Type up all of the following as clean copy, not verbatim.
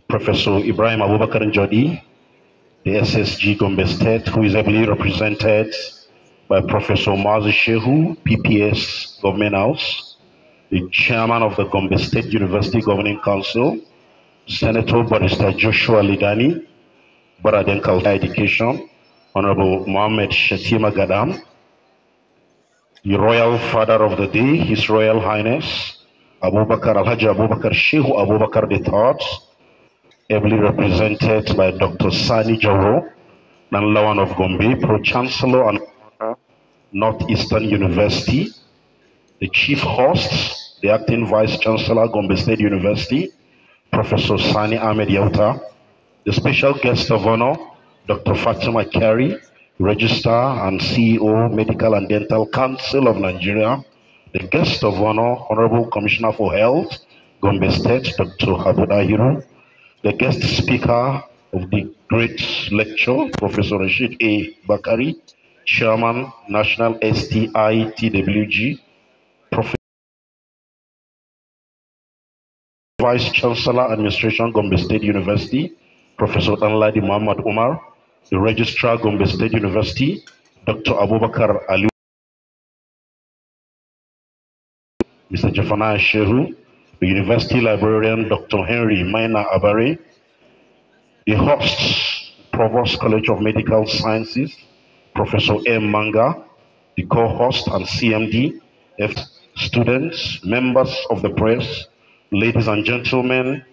Professor Ibrahim Abubakar Njodi, the SSG Gombe State, who is ably represented by Professor Mazi Shehu, PPS Government House, the Chairman of the Gombe State University Governing Council, Senator Barrister Joshua Lidani, Baraden Culture Education, Honorable Mohammed Shatima Gadam, the Royal Father of the Day, His Royal Highness, Abubakar Alhaji Abubakar Shehu Abubakar III, ably represented by Dr. Sani Jaro, Nanlawan of Gombe, Pro-Chancellor and Northeastern University, the Chief Host, the Acting Vice Chancellor, Gombe State University, Professor Sani Ahmed Yauta, the Special Guest of Honor, Dr. Fatima Kari, Registrar and CEO, Medical and Dental Council of Nigeria, the Guest of Honor, Honorable Commissioner for Health, Gombe State, Dr. Habudahiru, the guest speaker of the great lecture, Professor Rashid A. Bakari, Chairman, National STI TWG, Vice Chancellor, Administration, Gombe State University, Professor Danladi Muhammad Umar, the Registrar, Gombe State University, Dr. Abubakar Ali, Mr. Jafana Shehu, the University Librarian, Dr. Henry Maina Abare, the host, Provost College of Medical Sciences, Professor M. Manga, the co-host and CMD, students, members of the press, ladies and gentlemen,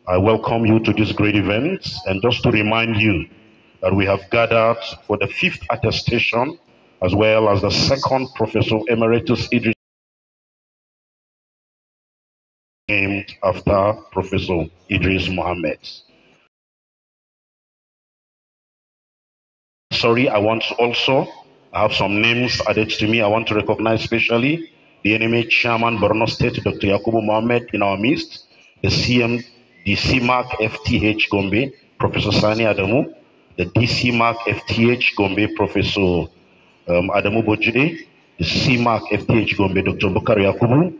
I welcome you to this great event. And just to remind you that we have gathered for the 5th attestation, as well as the 2nd Professor Emeritus Idris, named after Professor Idris Mohammed. Sorry, I have some names added to me. I want to recognize especially the NMA Chairman, Borno State, Dr. Yakubu Mohammed in our midst, the CMAC FTH Gombe, Professor Sani Adamu, the DCMAC FTH Gombe, Professor Adamu Bojide, the CMAC FTH Gombe, Dr. Bukari Yakubu,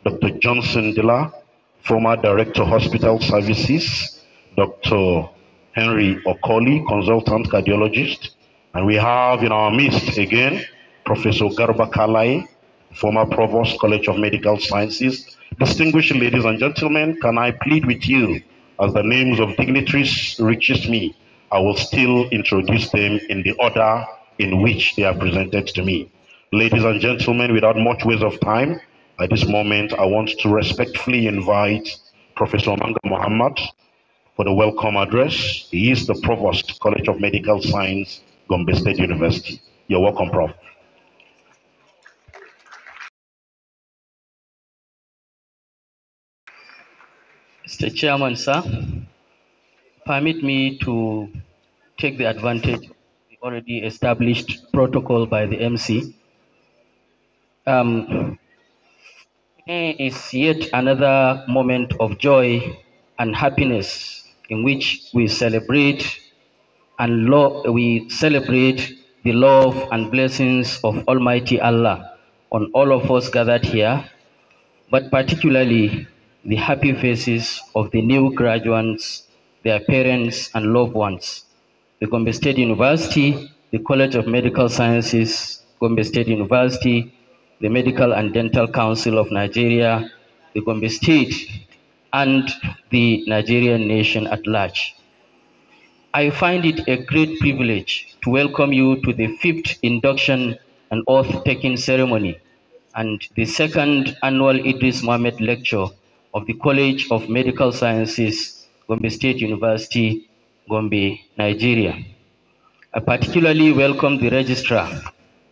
Dr. Johnson Dilla, former Director Hospital Services, Dr. Henry Okoli, Consultant Cardiologist, and we have in our midst again, Professor Garba Kalai, former Provost College of Medical Sciences. Distinguished ladies and gentlemen, can I plead with you, as the names of dignitaries reaches me, I will still introduce them in the order in which they are presented to me. Ladies and gentlemen, without much waste of time, at this moment, I want to respectfully invite Professor Manga Mohammed for the welcome address. He is the Provost, College of Medical Science, Gombe State University. You're welcome, Prof. Mr. Chairman, sir, permit me to take the advantage of the already established protocol by the MC. Today is yet another moment of joy and happiness in which we celebrate the love and blessings of Almighty Allah on all of us gathered here, but particularly the happy faces of the new graduates, their parents and loved ones. The Gombe State University, the College of Medical Sciences, Gombe State University, the Medical and Dental Council of Nigeria, the Gombe State, and the Nigerian nation at large. I find it a great privilege to welcome you to the 5th induction and oath-taking ceremony and the 2nd annual Idris Mohammed Lecture of the College of Medical Sciences, Gombe State University, Gombe, Nigeria. I particularly welcome the Registrar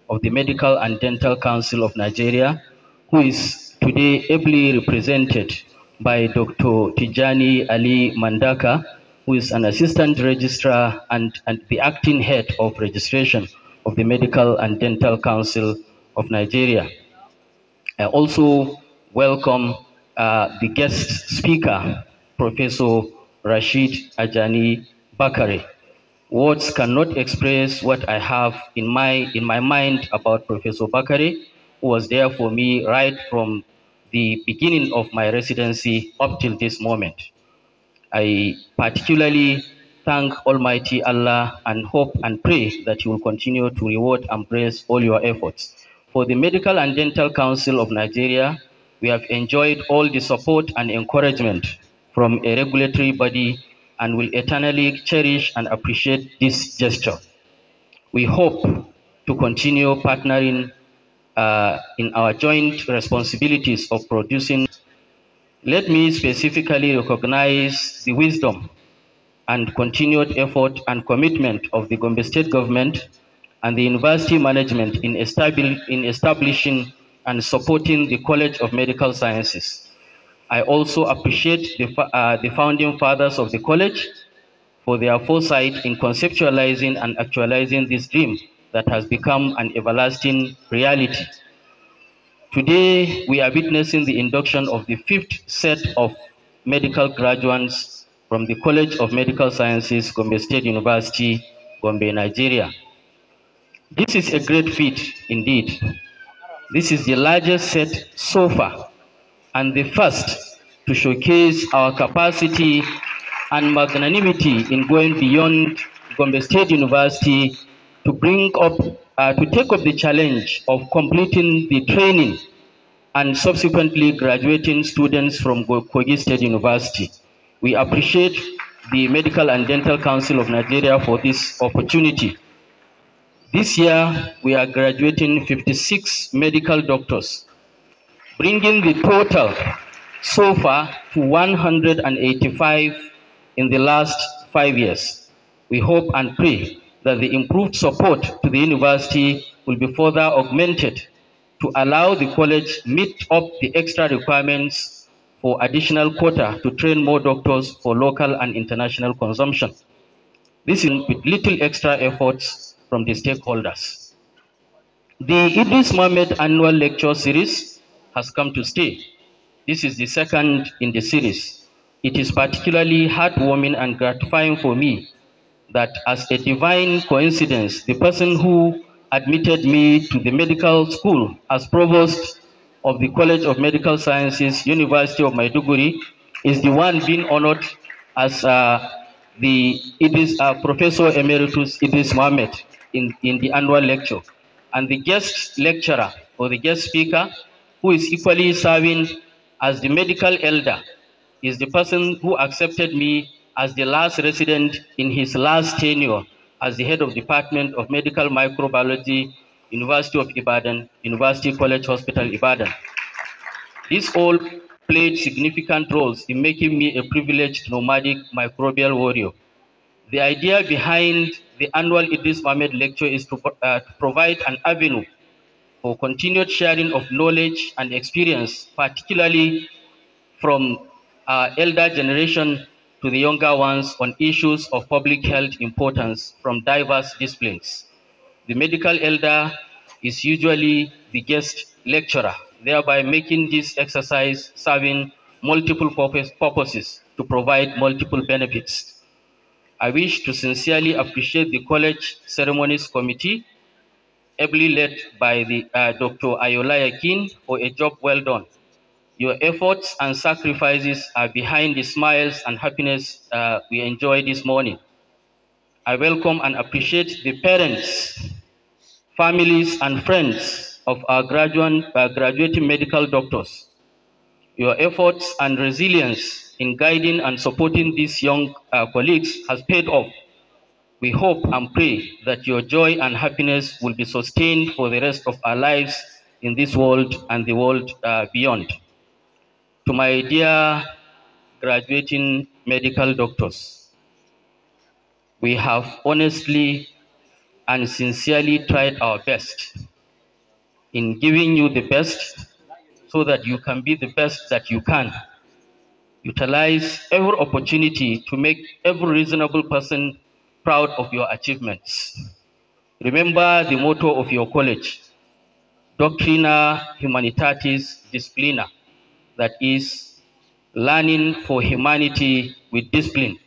of the Medical and Dental Council of Nigeria, who is today ably represented by Dr. Tijani Ali Mandaka, who is an Assistant Registrar and the Acting Head of Registration of the Medical and Dental Council of Nigeria. I also welcome the guest speaker, Professor Rashid Ajani Bakari. Words cannot express what I have in my mind about Professor Bakari, who was there for me right from the beginning of my residency up till this moment. I particularly thank Almighty Allah and hope and pray that He will continue to reward and praise all your efforts. For the Medical and Dental Council of Nigeria, we have enjoyed all the support and encouragement from a regulatory body and will eternally cherish and appreciate this gesture. We hope to continue partnering in our joint responsibilities of producing. Let me specifically recognize the wisdom and continued effort and commitment of the Gombe State government and the university management in establishing and supporting the College of Medical Sciences. I also appreciate the founding fathers of the college for their foresight in conceptualizing and actualizing this dream that has become an everlasting reality. Today, we are witnessing the induction of the 5th set of medical graduates from the College of Medical Sciences, Gombe State University, Gombe, Nigeria. This is a great feat indeed. This is the largest set so far and the first to showcase our capacity and magnanimity in going beyond Gombe State University to take up the challenge of completing the training and subsequently graduating students from Kogi State University. We appreciate the Medical and Dental Council of Nigeria for this opportunity. This year, we are graduating 56 medical doctors, bringing the total so far to 185 in the last 5 years. We hope and pray that the improved support to the university will be further augmented to allow the college meet up the extra requirements for additional quota to train more doctors for local and international consumption. This is with little extra efforts from the stakeholders. The Idris Mohammed annual lecture series has come to stay. This is the second in the series. It is particularly heartwarming and gratifying for me that as a divine coincidence, the person who admitted me to the medical school as provost of the College of Medical Sciences, University of Maiduguri, is the one being honored as Professor Emeritus Idris Mohammed in the annual lecture. And the guest lecturer or the guest speaker, who is equally serving as the medical elder, is the person who accepted me as the last resident in his last tenure as the head of Department of Medical Microbiology, University of Ibadan, University College Hospital, Ibadan. These all played significant roles in making me a privileged nomadic microbial warrior. The idea behind the annual Idris Mohammed lecture is to provide an avenue for continued sharing of knowledge and experience, particularly from our elder generation to the younger ones on issues of public health importance from diverse disciplines. The medical elder is usually the guest lecturer, thereby making this exercise serving multiple purposes to provide multiple benefits. I wish to sincerely appreciate the College Ceremonies Committee, ably led by Dr. Ayola Yakin, for a job well done. Your efforts and sacrifices are behind the smiles and happiness we enjoy this morning. I welcome and appreciate the parents, families, and friends of our graduating medical doctors. Your efforts and resilience in guiding and supporting these young colleagues has paid off. We hope and pray that your joy and happiness will be sustained for the rest of our lives in this world and the world beyond. To my dear graduating medical doctors, we have honestly and sincerely tried our best in giving you the best so that you can be the best that you can. Utilize every opportunity to make every reasonable person proud of your achievements. Remember the motto of your college, Doctrina Humanitatis Disciplina, that is, learning for humanity with discipline.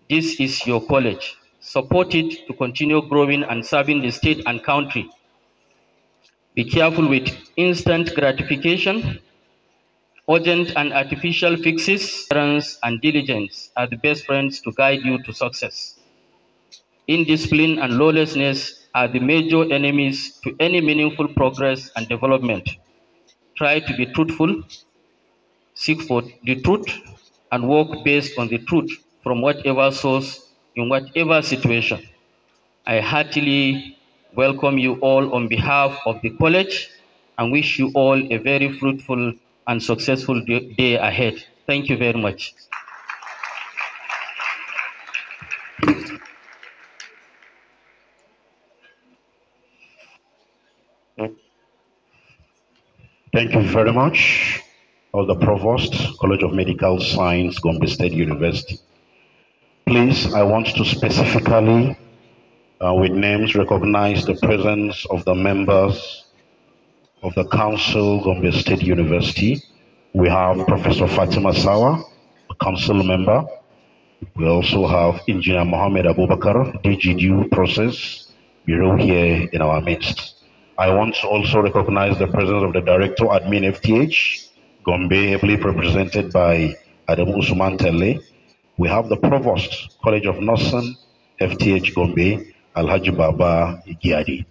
This is your college. Support it to continue growing and serving the state and country. Be careful with instant gratification Urgent and artificial fixes, perseverance, and diligence are the best friends to guide you to success. Indiscipline and lawlessness are the major enemies to any meaningful progress and development. Try to be truthful, seek for the truth, and work based on the truth from whatever source, in whatever situation. I heartily welcome you all on behalf of the college and wish you all a very fruitful and successful day ahead. Thank you very much. Thank you very much. The Provost, College of Medical Science, Gombe State University. Please, I want to specifically, with names, recognize the presence of the members of the Council, Gombe State University. We have Professor Fatima Sawa, a council member. We also have Engineer Mohammed Abubakar, DGDU Process Bureau here in our midst. I want to also recognize the presence of the Director Admin FTH, Gombe, ably represented by Adam Usman Telle. We have the Provost, College of Nursing, FTH Gombe, Alhaji Baba Igiadi.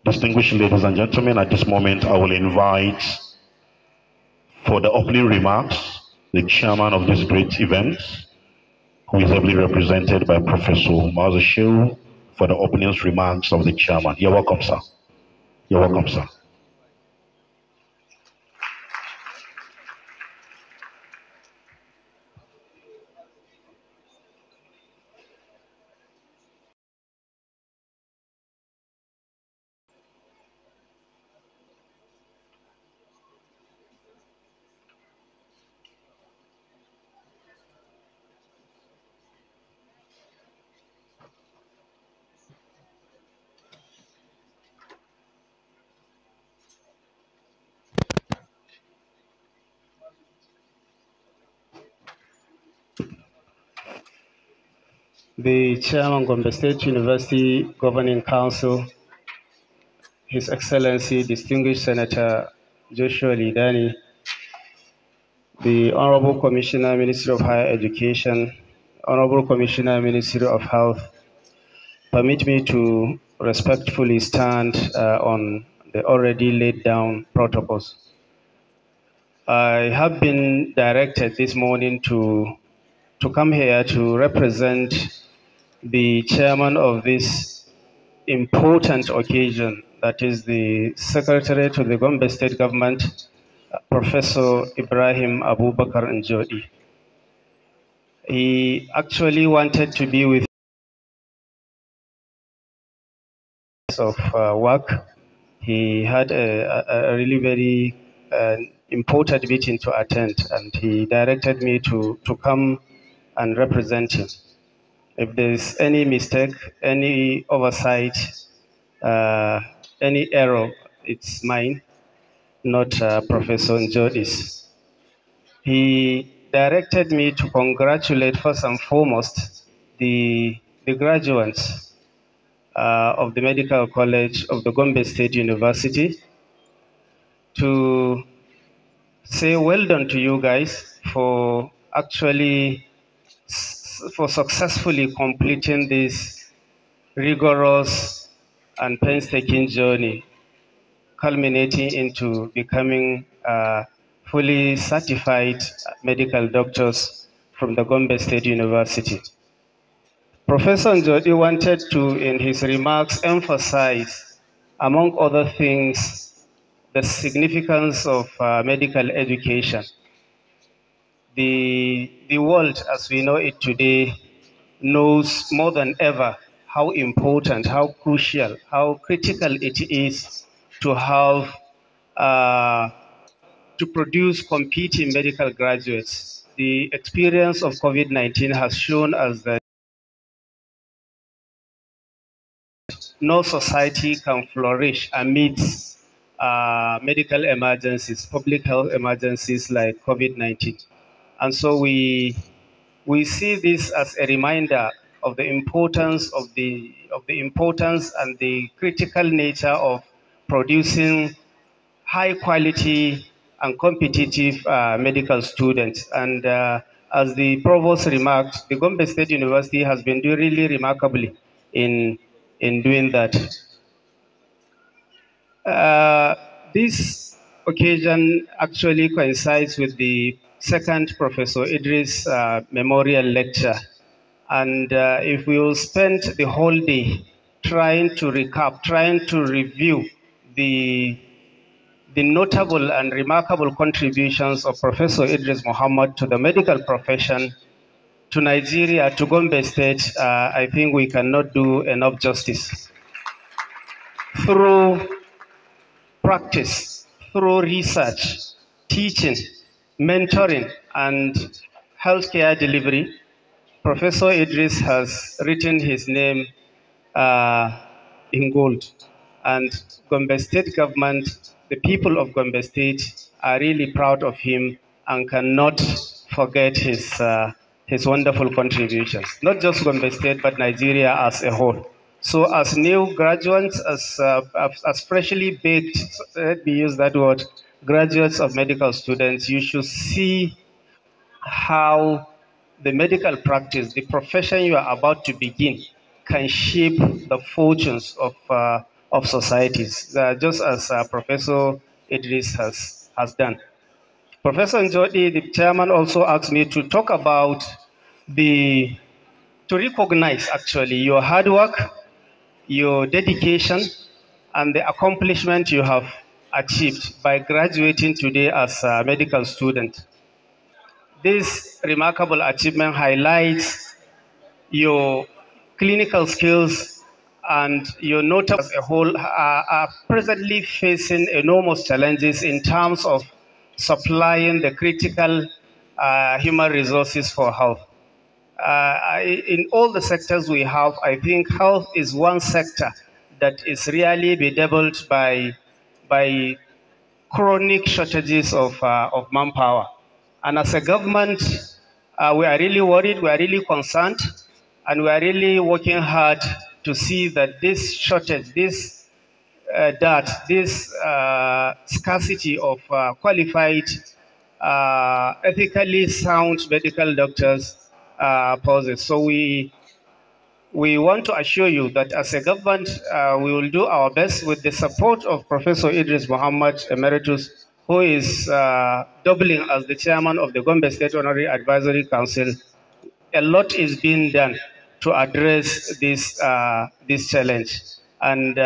Distinguished ladies and gentlemen, at this moment I will invite for the opening remarks the chairman of this great event, who is ably represented by Professor Mazashew, for the opening remarks of the chairman. You're welcome, sir. You're welcome, sir. The Chairman, Gombe State University Governing Council, His Excellency Distinguished Senator Joshua Lidani, the Honorable Commissioner, Ministry of Higher Education, Honorable Commissioner, Ministry of Health, permit me to respectfully stand on the already laid down protocols. I have been directed this morning to come here to represent the chairman of this important occasion, that is the Secretary to the Gombe State Government, Professor Ibrahim Abubakar Njodi. He actually wanted to be with us of work. He had a really very important meeting to attend, and he directed me to come and represent him. If there's any mistake, any oversight, any error, it's mine, not Professor Njodi's. He directed me to congratulate first and foremost the graduates of the Medical College of the Gombe State University, to say well done to you guys for actually successfully completing this rigorous and painstaking journey, culminating into becoming fully certified medical doctors from the Gombe State University. Professor Njodi wanted to, in his remarks, emphasize, among other things, the significance of medical education. The world, as we know it today, knows more than ever how important, how crucial, how critical it is to have, to produce competing medical graduates. The experience of COVID-19 has shown us that no society can flourish amidst medical emergencies, public health emergencies like COVID-19. And so we see this as a reminder of the importance of the importance and the critical nature of producing high quality and competitive medical students. And as the provost remarked, the Gombe State University has been doing really remarkably in doing that. This occasion actually coincides with the second Professor Idris memorial lecture. And if we will spend the whole day trying to recap, trying to review the notable and remarkable contributions of Professor Idris Mohammed to the medical profession, to Nigeria, to Gombe State, I think we cannot do enough justice. Through practice, through research, teaching, mentoring, and healthcare delivery, Professor Idris has written his name in gold. And Gombe State government, the people of Gombe State are really proud of him and cannot forget his wonderful contributions. Not just Gombe State, but Nigeria as a whole. So as new graduates, as freshly baked, let me use that word, graduates of medical students, you should see how the medical practice, the profession you are about to begin, can shape the fortunes of societies, just as Professor Idris has done. Professor Njodi, the chairman, also asked me to talk about to recognize actually your hard work, your dedication, and the accomplishment you have achieved by graduating today as a medical student. This remarkable achievement highlights your clinical skills, and your notable as a whole are presently facing enormous challenges in terms of supplying the critical human resources for health. In all the sectors we have, I think health is one sector that is really bedeviled by chronic shortages of manpower. And as a government, we are really worried, we are really concerned, and we are really working hard to see that this shortage, this scarcity of qualified, ethically sound medical doctors pauses. So we want to assure you that as a government, we will do our best with the support of Professor Idris Mohammed Emeritus, who is doubling as the chairman of the Gombe State Honorary Advisory Council. A lot is being done to address this challenge. And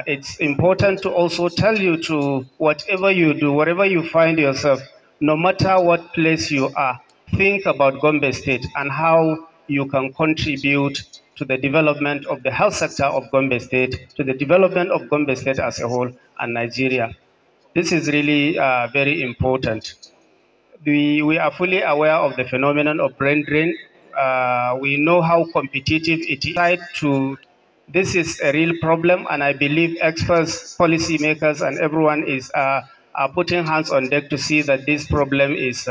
it's important to also tell you to whatever you do, wherever you find yourself, no matter what place you are, think about Gombe State and how you can contribute to the development of the health sector of Gombe State, to the development of Gombe State as a whole and Nigeria. This is really very important. We are fully aware of the phenomenon of brain drain. We know how competitive it is. This is a real problem, and I believe experts, policymakers, and everyone are putting hands on deck to see that this problem is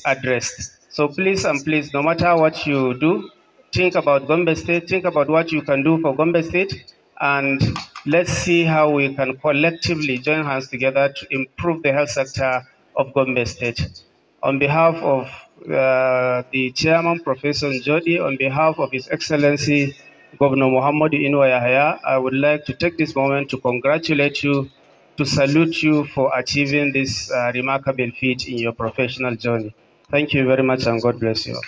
addressed. So please and please, no matter what you do, think about Gombe State, think about what you can do for Gombe State, and let's see how we can collectively join hands together to improve the health sector of Gombe State. On behalf of the chairman, Professor Njodi, on behalf of His Excellency Governor Mohammed Yahya, I would like to take this moment to congratulate you, to salute you for achieving this remarkable feat in your professional journey. Thank you very much, and God bless you.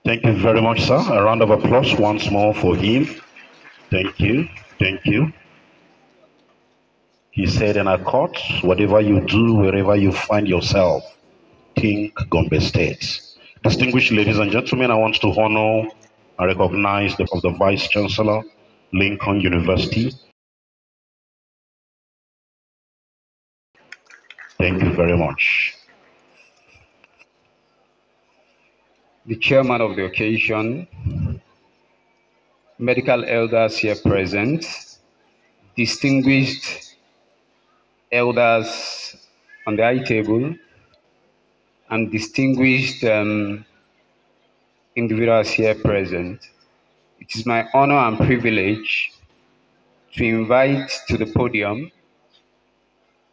Thank you very much, sir. A round of applause once more for him. Thank you. Thank you. He said in our court, whatever you do, wherever you find yourself, think Gombe State. Distinguished ladies and gentlemen, I want to honor and recognize the Vice Chancellor, Lincoln University. Thank you very much. The chairman of the occasion, medical elders here present, distinguished elders on the high table, and distinguished individuals here present. It is my honor and privilege to invite to the podium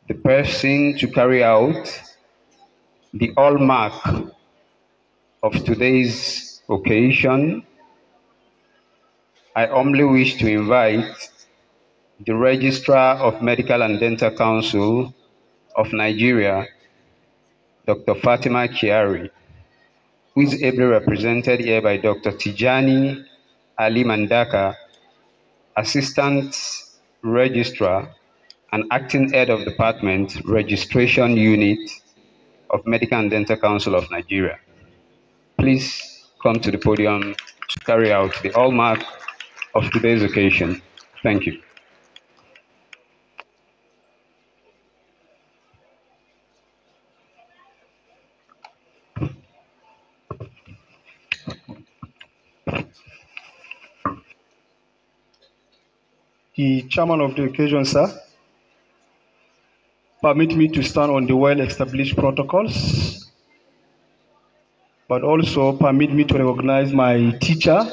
the person to carry out the hallmark of today's occasion. I humbly wish to invite the Registrar of Medical and Dental Council of Nigeria, Dr. Fatima Kiari, who is ably represented here by Dr. Tijani Ali Mandaka, Assistant Registrar and Acting Head of Department, Registration Unit of Medical and Dental Council of Nigeria. Please come to the podium to carry out the hallmark of today's occasion. Thank you. The chairman of the occasion, sir, permit me to stand on the well-established protocols, but also permit me to recognize my teacher,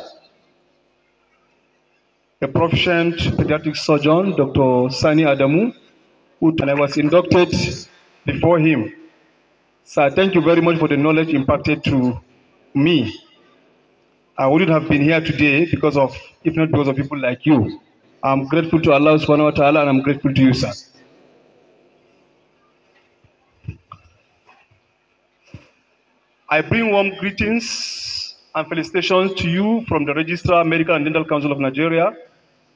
a proficient pediatric surgeon, Dr. Sani Adamu, and I was inducted before him. Sir, thank you very much for the knowledge imparted to me. I wouldn't have been here today if not because of people like you. I'm grateful to Allah subhanahu wa ta'ala, and I'm grateful to you, sir. I bring warm greetings and felicitations to you from the Registrar Medical and Dental Council of Nigeria,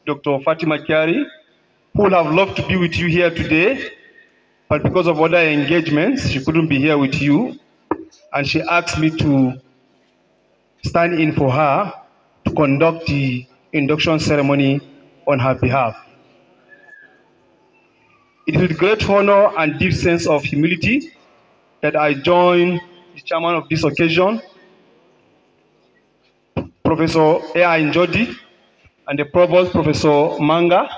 Dr. Fatima Kiari, who would have loved to be with you here today, but because of other engagements, she couldn't be here with you, and she asked me to stand in for her to conduct the induction ceremony on her behalf. It is with great honor and deep sense of humility that I join the chairman of this occasion, Professor A.I. Njodi, and the provost, Professor Manga,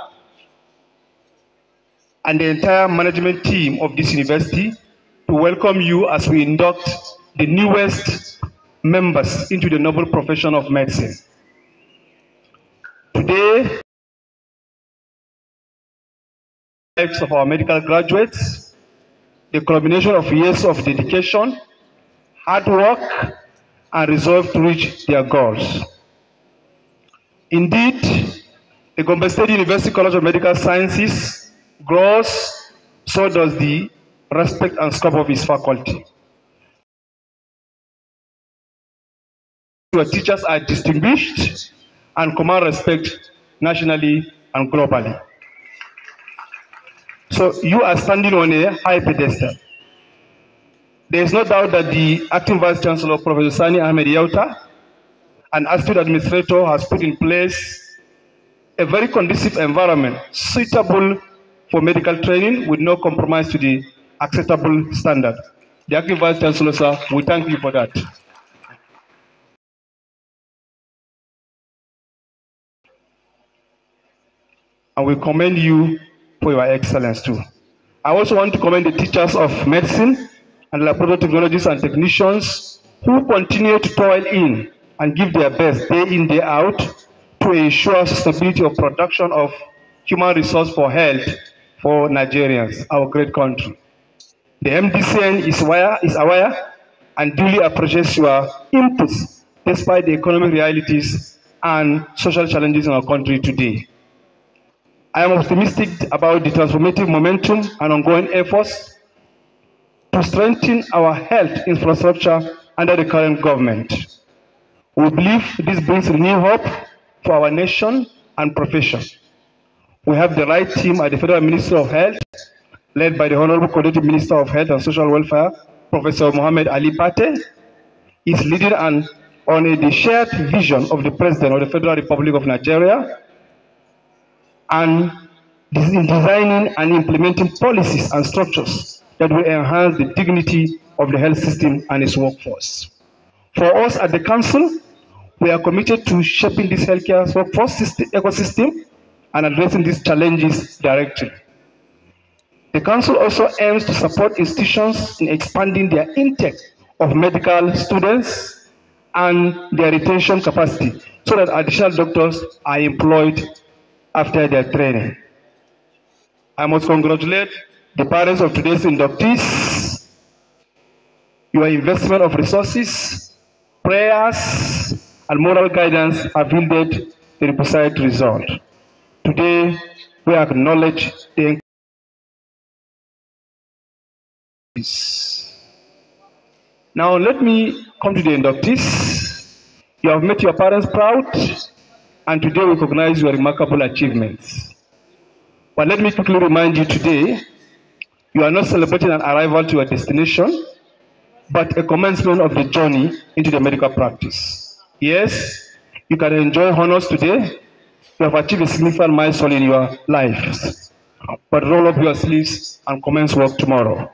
and the entire management team of this university to welcome you as we induct the newest members into the noble profession of medicine. Today, lives of our medical graduates, the culmination of years of dedication, hard work, and resolve to reach their goals. Indeed, the Gombe State University College of Medical Sciences grows, so does the respect and scope of its faculty. Your teachers are distinguished and command respect nationally and globally. So you are standing on a high pedestal. There is no doubt that the Acting Vice Chancellor, Professor Sani Ahmed Yauta, an astute administrator, has put in place a very conducive environment suitable for medical training with no compromise to the acceptable standard. The Acting Vice Chancellor, sir, we thank you for that. And we commend you for your excellence too. I also want to commend the teachers of medicine and laboratory technologists and technicians who continue to toil in and give their best day in, day out to ensure sustainability of production of human resource for health for Nigerians, our great country. The MDCN is aware and duly appreciates your inputs despite the economic realities and social challenges in our country today. I am optimistic about the transformative momentum and ongoing efforts to strengthen our health infrastructure under the current government. We believe this brings renewed hope for our nation and profession. We have the right team at the Federal Ministry of Health, led by the Honorable Coordinating Minister of Health and Social Welfare, Professor Mohammed Ali Pate, is leading on the shared vision of the President of the Federal Republic of Nigeria, and in designing and implementing policies and structures that will enhance the dignity of the health system and its workforce. For us at the Council, we are committed to shaping this healthcare workforce ecosystem and addressing these challenges directly. The Council also aims to support institutions in expanding their intake of medical students and their retention capacity so that additional doctors are employed after their training. I must congratulate the parents of today's inductees. Your investment of resources, prayers, and moral guidance have yielded the requisite result. Today, we acknowledge the Now let me come to the inductees. You have made your parents proud, and today we recognize your remarkable achievements. But let me quickly remind you today, you are not celebrating an arrival to your destination, but a commencement of the journey into the medical practice. Yes, you can enjoy honors today. You have achieved a significant milestone in your lives. But roll up your sleeves and commence work tomorrow.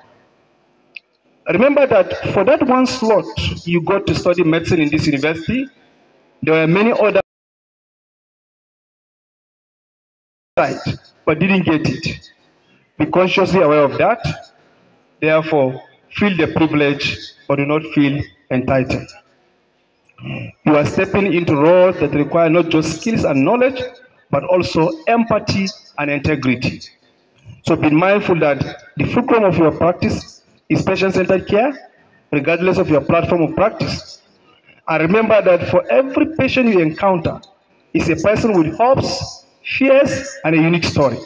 Remember that for that one slot you got to study medicine in this university, there were many other but didn't get it. Be consciously aware of that. Therefore, feel the privilege but do not feel entitled. You are stepping into roles that require not just skills and knowledge, but also empathy and integrity. So be mindful that the fulcrum of your practice is patient-centered care, regardless of your platform of practice. And remember that for every patient you encounter is a person with hopes, fears, and a unique story.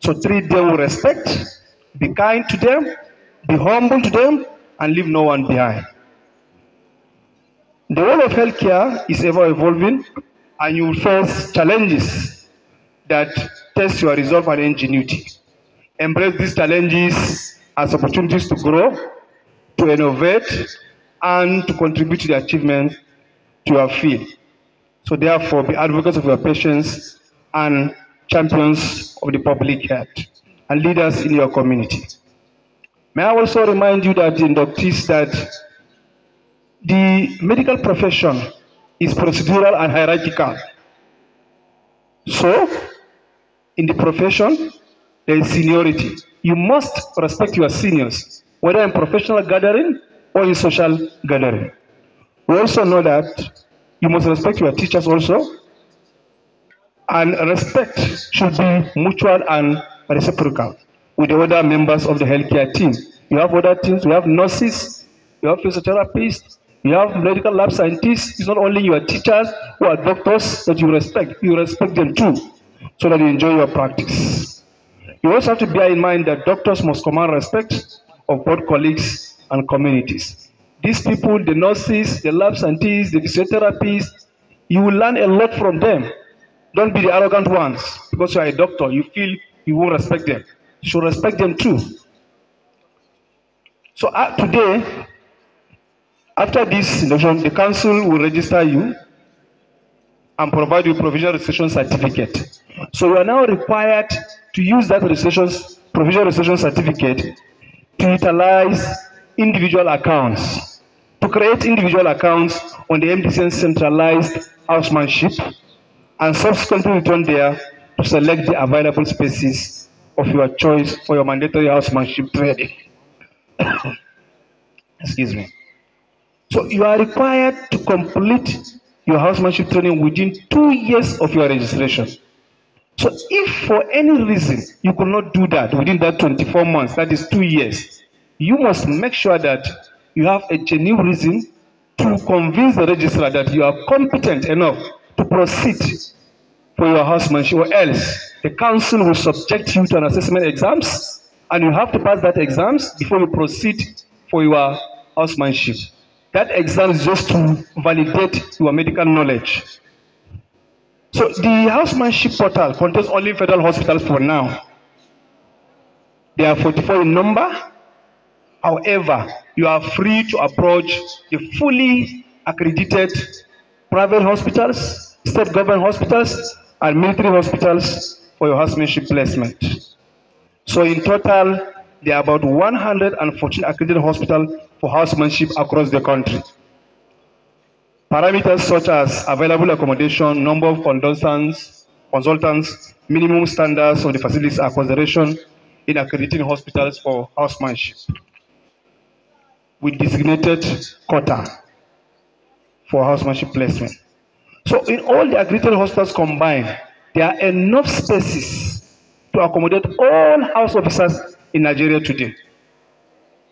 So treat them with respect, be kind to them, be humble to them, and leave no one behind. The world of healthcare is ever evolving, and you will face challenges that test your resolve and ingenuity. Embrace these challenges as opportunities to grow, to innovate, and to contribute to the achievement to your field. So therefore, be advocates of your patients and champions of the public health and leaders in your community. May I also remind you that the inductees that the medical profession is procedural and hierarchical. So, in the profession, there is seniority. You must respect your seniors, whether in professional gathering or in social gathering. We also know that you must respect your teachers also, and respect should be mutual and reciprocal with the other members of the healthcare team. You have other teams, you have nurses, you have physiotherapists, you have medical lab scientists. It's not only your teachers who are doctors that you respect them too, so that you enjoy your practice. You also have to bear in mind that doctors must command respect of both colleagues and communities. These people, the nurses, the lab scientists, the physiotherapists, you will learn a lot from them. Don't be the arrogant ones. Because you are a doctor, you feel you won't respect them. You should respect them too. So today, after this induction, the council will register you and provide you provisional registration certificate. So you are now required to use that provisional registration certificate to utilize individual accounts, to create individual accounts on the MDCN centralized housemanship, and subsequently return there to select the available spaces of your choice for your mandatory housemanship training. Excuse me. So you are required to complete your housemanship training within 2 years of your registration. So if for any reason you could not do that within that 24 months, that is 2 years, you must make sure that you have a genuine reason to convince the registrar that you are competent enough to proceed for your housemanship, or else the council will subject you to an assessment exams, and you have to pass that exams before you proceed for your housemanship. That exam is just to validate your medical knowledge. So the housemanship portal contains only federal hospitals for now. They are 44 in number. However, you are free to approach the fully accredited private hospitals, state government hospitals, and military hospitals for your housemanship placement. So in total, there are about 114 accredited hospitals for housemanship across the country. Parameters such as available accommodation, number of consultants, minimum standards of the facilities are consideration in accrediting hospitals for housemanship with designated quota for housemanship placement. So in all the accredited hospitals combined, there are enough spaces to accommodate all house officers in Nigeria today.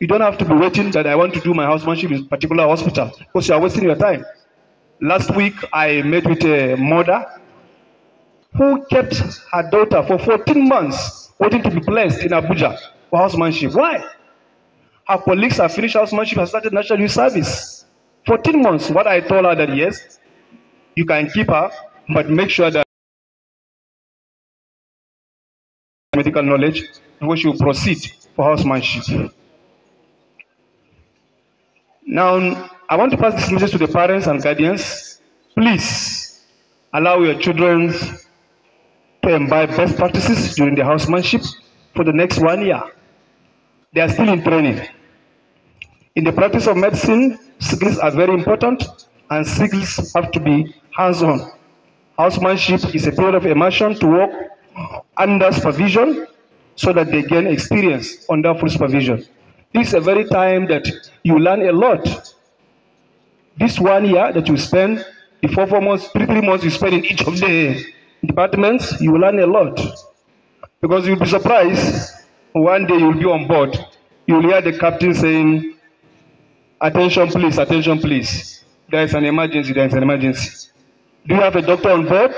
You don't have to be waiting that I want to do my housemanship in a particular hospital because you are wasting your time. Last week, I met with a mother who kept her daughter for 14 months waiting to be placed in Abuja for housemanship. Why? Her colleagues have finished housemanship and started national youth service. 14 months. What I told her that yes, you can keep her, but make sure that medical knowledge before she will proceed for housemanship. Now, I want to pass this message to the parents and guardians. Please allow your children to imbibe best practices during the housemanship for the next 1 year. They are still in training. In the practice of medicine, skills are very important and skills have to be hands-on. Housemanship is a period of immersion to work under supervision so that they gain experience under full supervision. This is a very time that you learn a lot. This 1 year that you spend, the 4 months, 3 months you spend in each of the departments, you will learn a lot. Because you'll be surprised, one day you'll be on board, you'll hear the captain saying, attention please, attention please. There is an emergency, there is an emergency. Do you have a doctor on board?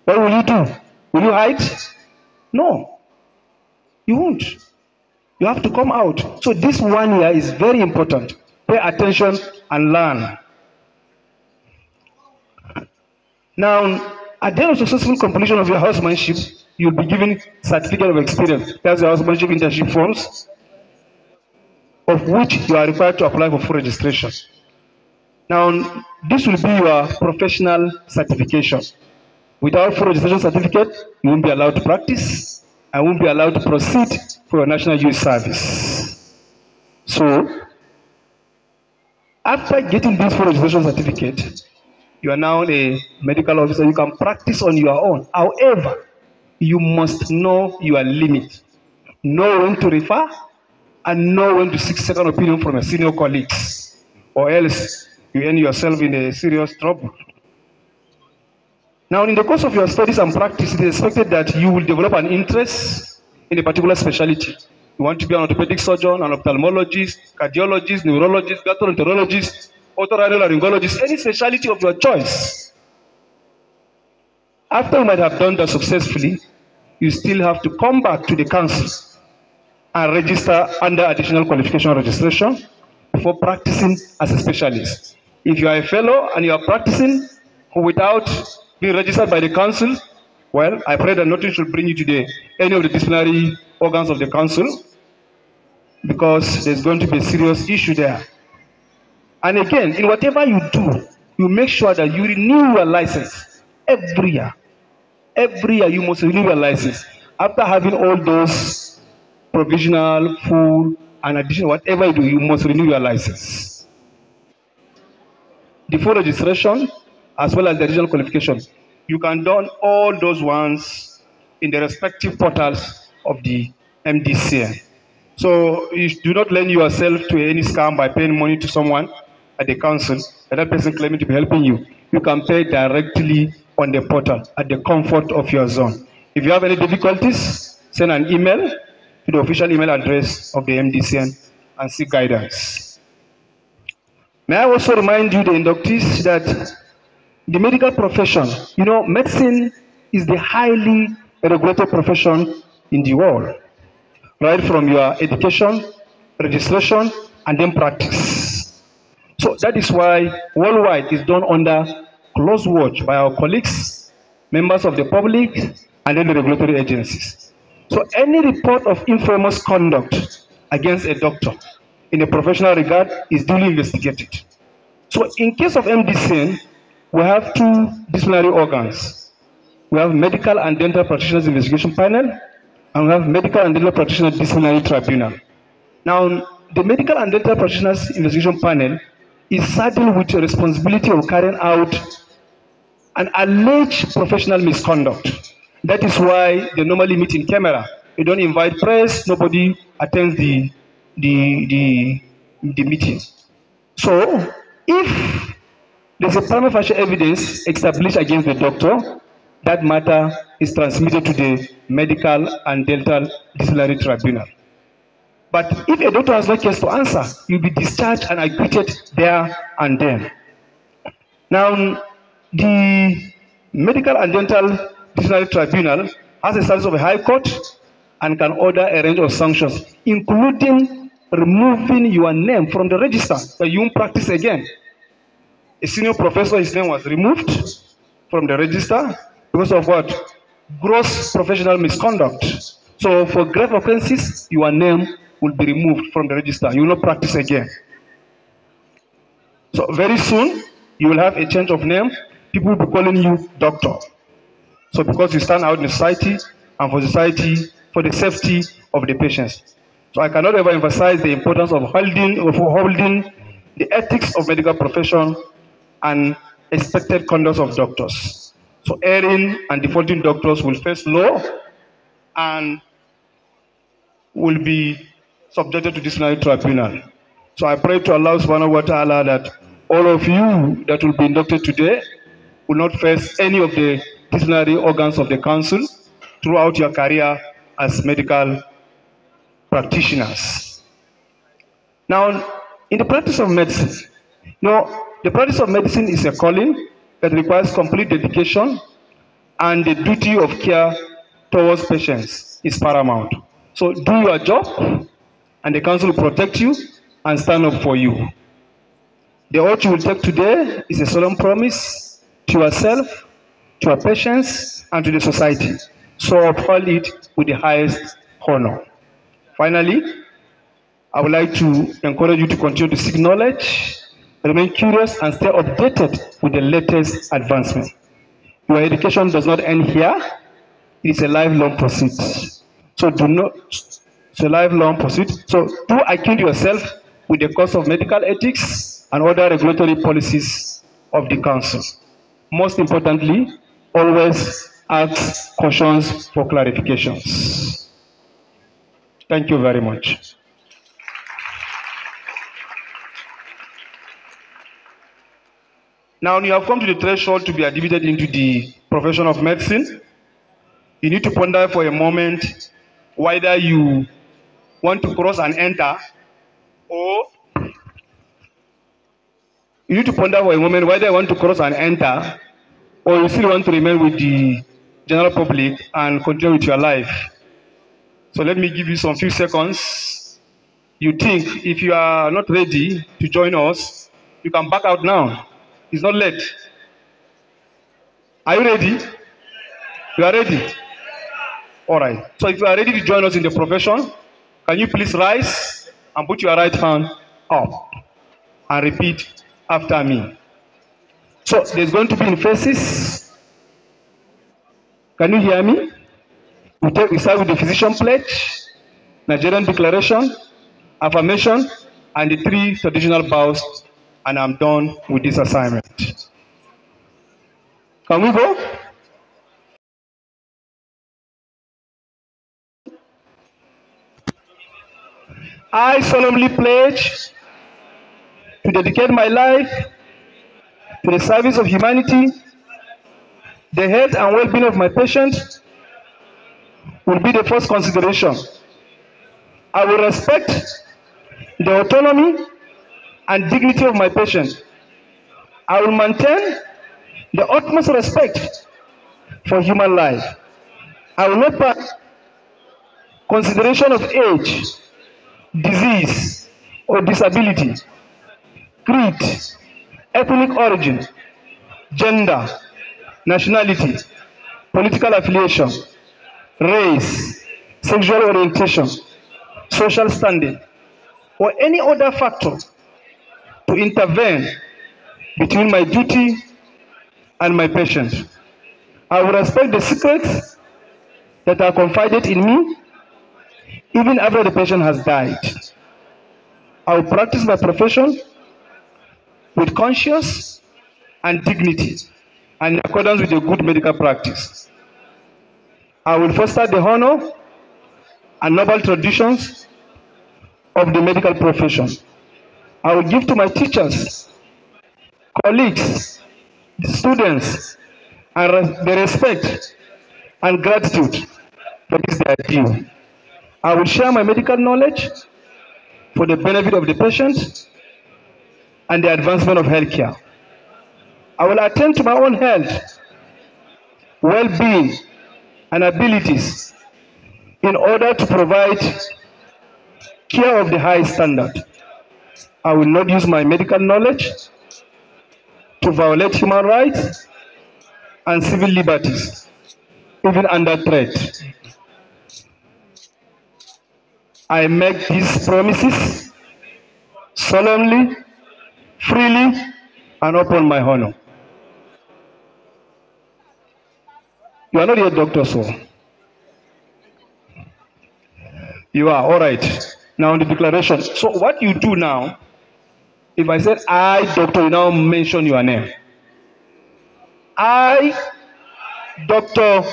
What will you do? Will you hide? No, you won't. You have to come out. So this 1 year is very important. Pay attention and learn. Now, at the end of successful completion of your housemanship, you'll be given certificate of experience. That's the housemanship internship forms, of which you are required to apply for full registration. Now, this will be your professional certification. Without full registration certificate, you won't be allowed to practice and won't be allowed to proceed for your national youth service. So, after getting this full registration certificate, you are now a medical officer. You can practice on your own. However, you must know your limit. Know when to refer and know when to seek second opinion from your senior colleagues, or else you end yourself in a serious trouble. Now, in the course of your studies and practice, it is expected that you will develop an interest in a particular specialty. You want to be an orthopedic surgeon, an ophthalmologist, cardiologist, neurologist, gastroenterologist, otorhinolaryngologist, any specialty of your choice. After you might have done that successfully, you still have to come back to the council and register under additional qualification registration before practicing as a specialist. If you are a fellow and you are practicing without being registered by the council, well, I pray that nothing should bring you to any of the disciplinary organs of the council, because there's going to be a serious issue there. And again, in whatever you do, you make sure that you renew your license every year. Every year you must renew your license. After having all those provisional, full, and additional, whatever you do, you must renew your license. The full registration, as well as the additional qualification, you can do all those ones in the respective portals of the MDCN. So you do not lend yourself to any scam by paying money to someone at the council, and that person claiming to be helping you. You can pay directly on the portal at the comfort of your zone. If you have any difficulties, send an email to the official email address of the MDCN and seek guidance. May I also remind you, the inductees, that the medical profession, medicine is the highly regulated profession in the world, right from your education, registration, and then practice. So that is why worldwide is done under close watch by our colleagues, members of the public, and then the regulatory agencies. So any report of infamous conduct against a doctor in a professional regard is duly investigated. So in case of MDCN, we have two disciplinary organs. We have Medical and Dental Practitioners Investigation Panel, and we have Medical and Dental Practitioners Disciplinary Tribunal. Now, the Medical and Dental Practitioners Investigation Panel is saddled with the responsibility of carrying out an alleged professional misconduct. That is why they normally meet in camera. They don't invite press, nobody attends the meeting. So, if there's a prima facie evidence established against the doctor, that matter is transmitted to the medical and dental disciplinary tribunal. But if a doctor has no case to answer, you'll be discharged and acquitted there and then. Now, the medical and dental disciplinary tribunal has the status of a high court and can order a range of sanctions, including removing your name from the register, so you won't practice again. A senior professor, his name was removed from the register because of what? Gross professional misconduct. So for grave offenses, your name will be removed from the register. You will not practice again. So very soon, you will have a change of name. People will be calling you doctor. So because you stand out in society and for society, for the safety of the patients. So I cannot ever emphasize the importance of holding the ethics of medical profession and expected conduct of doctors. So erring and defaulting doctors will face law and will be subjected to disciplinary tribunal. So I pray to Allah subhanahu wa ta'ala that all of you that will be inducted today will not face any of the disciplinary organs of the council throughout your career as medical practitioners. Now, in the practice of medicine, the practice of medicine is a calling that requires complete dedication, and the duty of care towards patients is paramount. So do your job, and the council will protect you and stand up for you. The oath you will take today is a solemn promise to yourself, to your patients, and to the society. So uphold it with the highest honor. Finally, I would like to encourage you to continue to seek knowledge, remain curious, and stay updated with the latest advancement. Your education does not end here. It is a lifelong pursuit. So it's a lifelong pursuit. So do acquaint yourself with the course of medical ethics and other regulatory policies of the council. Most importantly, always ask questions for clarifications. Thank you very much. Now you have come to the threshold to be admitted into the profession of medicine. You need to ponder for a moment whether you want to cross and enter, or you need to ponder for a moment whether you want to cross and enter, or you still want to remain with the general public and continue with your life. So let me give you some few seconds. You think if you are not ready to join us, you can back out now. It's not late. Are you ready? You are ready? All right. So if you are ready to join us in the profession, can you please rise and put your right hand up and repeat after me. So there's going to be in phases. Can you hear me? We start with the physician pledge, Nigerian declaration, affirmation, and the 3 traditional bows, and I'm done with this assignment. Can we go? I solemnly pledge to dedicate my life to the service of humanity. The health and well-being of my patients will be the first consideration. I will respect the autonomy and dignity of my patient. I will maintain the utmost respect for human life. I will not pass consideration of age, disease, or disability, creed, ethnic origin, gender, nationality, political affiliation, race, sexual orientation, social standing, or any other factor to intervene between my duty and my patient. I will respect the secrets that are confided in me even after the patient has died. I will practice my profession with conscience and dignity and in accordance with a good medical practice. I will foster the honor and noble traditions of the medical profession. I will give to my teachers, colleagues, students, and the respect and gratitude for this their due. I will share my medical knowledge for the benefit of the patient and the advancement of healthcare. I will attend to my own health, well-being, and abilities in order to provide care of the highest standard. I will not use my medical knowledge to violate human rights and civil liberties, even under threat. I make these promises solemnly, freely, and upon my honor. You are not yet doctor, so you are all right. Now the declaration. So what you do now, if I said I, doctor, you now mention your name. I, doctor,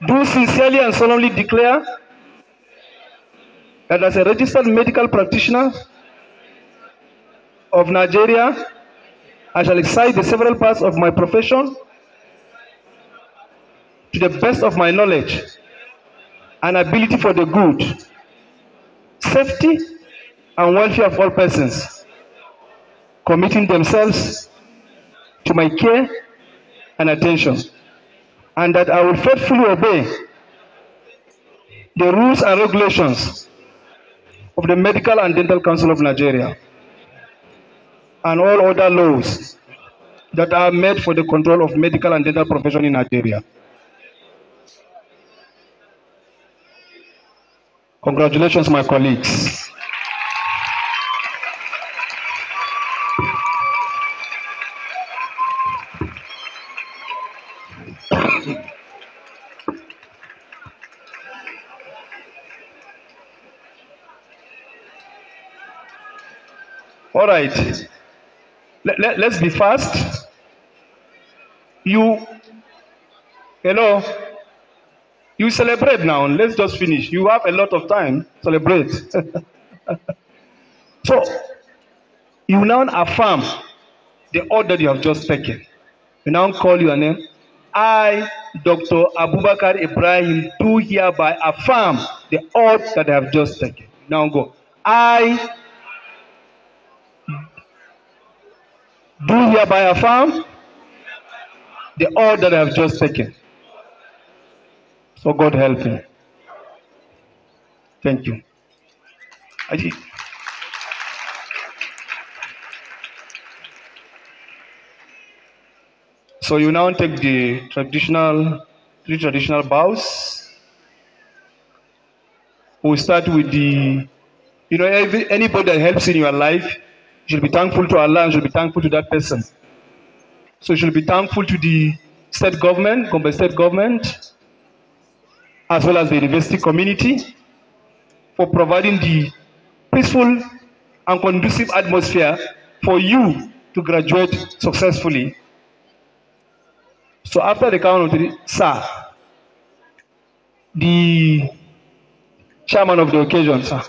do sincerely and solemnly declare that as a registered medical practitioner of Nigeria, I shall exercise the several parts of my profession to the best of my knowledge and ability for the good, safety, and welfare of all persons, committing themselves to my care and attention, and that I will faithfully obey the rules and regulations of the Medical and Dental Council of Nigeria and all other laws that are made for the control of medical and dental profession in Nigeria. Congratulations, my colleagues. All right. Let's be fast. Hello. You celebrate now. Let's just finish. You have a lot of time. Celebrate. So, you now affirm the oath that you have just taken. You now call your name. I, Dr. Abubakar Ibrahim, do hereby affirm the oath that I have just taken. Now go. I do hereby affirm the oath that I have just taken. So God help me. Thank you. So you now take the three traditional bows. We'll start with anybody that helps in your life, you should be thankful to Allah and you should be thankful to that person. So you should be thankful to the state government, Gombe state government, as well as the university community for providing the peaceful and conducive atmosphere for you to graduate successfully. So after the count of three, sir, the chairman of the occasion, sir,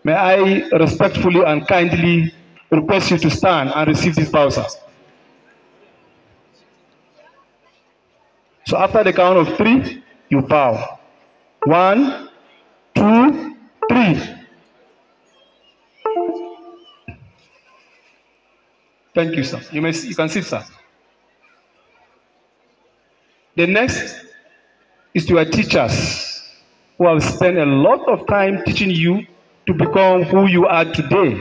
may I respectfully and kindly request you to stand and receive this bow, sir. So after the count of three, you bow. 1, 2, 3. Thank you, sir. You can sit, sir. The next is to your teachers who have spent a lot of time teaching you to become who you are today.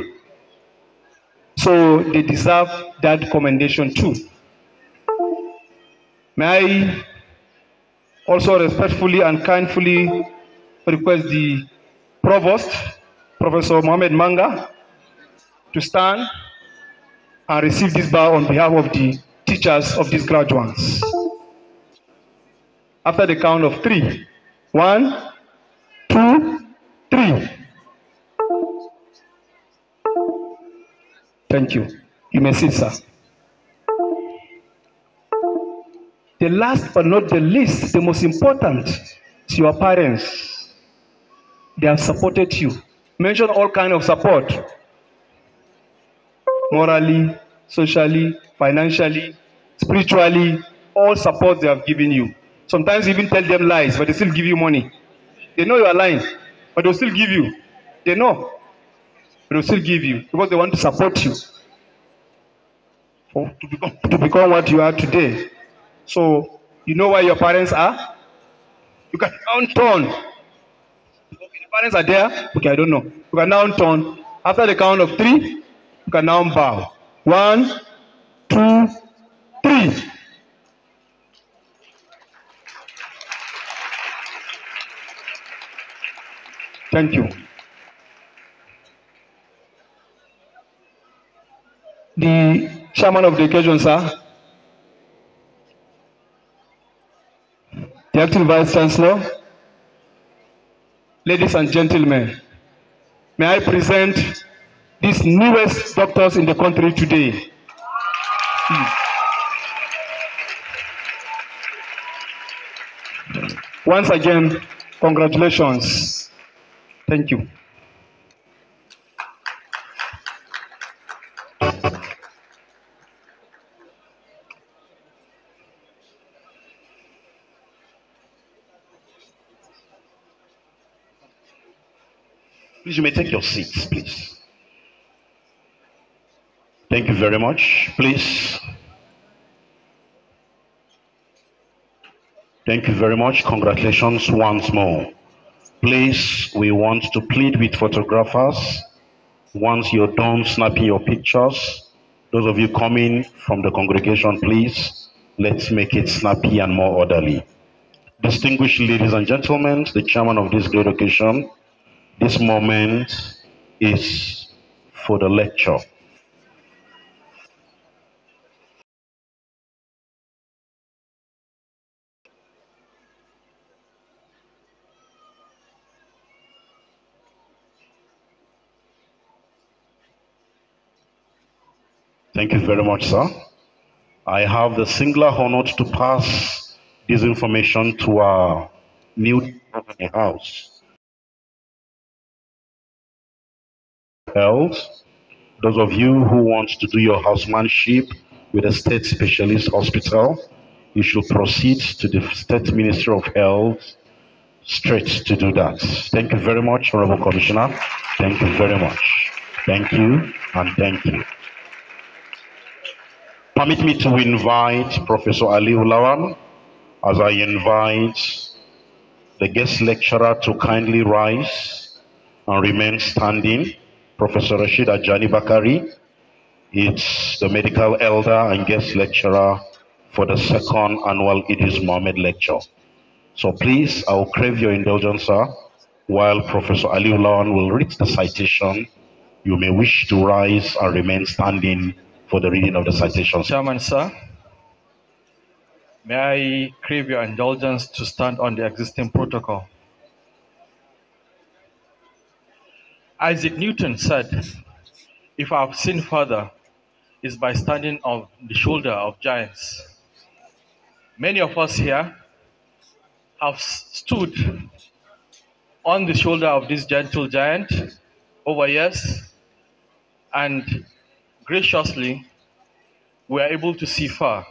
So they deserve that commendation too. May I also respectfully and kindly request the Provost, Professor Mohammed Manga, to stand and receive this bow on behalf of the teachers of these graduates. After the count of 3. 1, 2, 3. Thank you. You may sit, sir. The last but not the least, the most important, is your parents. They have supported you. Mention all kinds of support. Morally, socially, financially, spiritually, all support they have given you. Sometimes you even tell them lies, but they still give you money. They know you are lying, but they'll still give you. They know, but they'll still give you because they want to support you to become what you are today. So, you know where your parents are? You can now turn. Okay, the parents are there. Okay, I don't know. You can now turn. After the count of 3, you can now bow. 1, 2, 3. Thank you. The chairman of the occasion, sir. The acting vice chancellor. Ladies and gentlemen, may I present these newest doctors in the country today. Once again, congratulations. Thank you. Please, you may take your seats, please. Thank you very much. Please. Thank you very much. Congratulations once more. Please, we want to plead with photographers. Once you're done snapping your pictures, those of you coming from the congregation, please, let's make it snappy and more orderly. Distinguished ladies and gentlemen, the chairman of this great occasion, this moment is for the lecture. Thank you very much, sir. I have the singular honor to pass this information to our new house. Health. Those of you who want to do your housemanship with a state specialist hospital, you should proceed to the State Ministry of Health straight to do that. Thank you very much, Honorable Commissioner. Thank you very much. Thank you and thank you. Permit me to invite Professor Ali Ulawan as I invite the guest lecturer to kindly rise and remain standing. Professor Rashid Ajani Bakari is the medical elder and guest lecturer for the second annual Idris Mohammed lecture. So please, I will crave your indulgence, sir, while Professor Ali Ulawan will read the citation. You may wish to rise and remain standing for the reading of the citation. Chairman, sir, may I crave your indulgence to stand on the existing protocol? Isaac Newton said, if I have seen further, is by standing on the shoulder of giants. Many of us here have stood on the shoulder of this gentle giant over years, and graciously we are able to see far.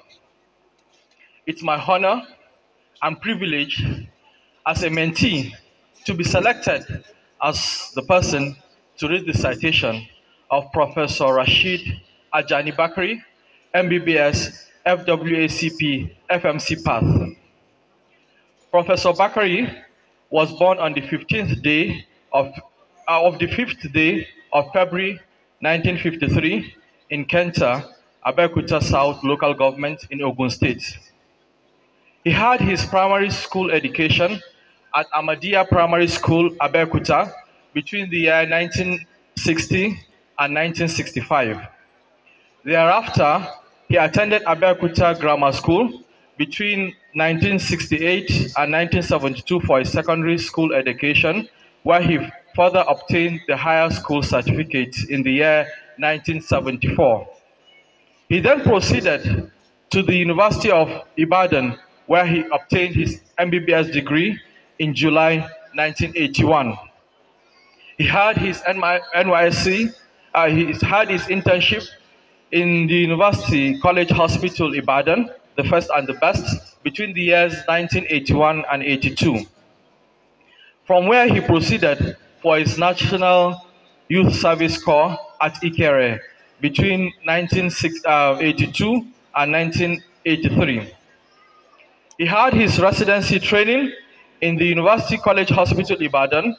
It's my honor and privilege as a mentee to be selected as the person to read the citation of Professor Rashid Ajani Bakari, MBBS, FWACP, FMC Path. Professor Bakari was born on the 15th day of the 5th day of February 1953 in Kenta, Abeokuta South Local Government in Ogun State. He had his primary school education at Ahmadiyya Primary School, Abeokuta, between the year 1960 and 1965. Thereafter, he attended Abeokuta Grammar School between 1968 and 1972 for his secondary school education, where he further obtained the higher school certificate in the year 1974. He then proceeded to the University of Ibadan, where he obtained his MBBS degree in July 1981. He had his NYSC, he had his internship in the University College Hospital Ibadan, the first and the best, between the years 1981 and 82. From where he proceeded for his National Youth Service Corps at Ikere between 1982 and 1983. He had his residency training in the University College Hospital Ibadan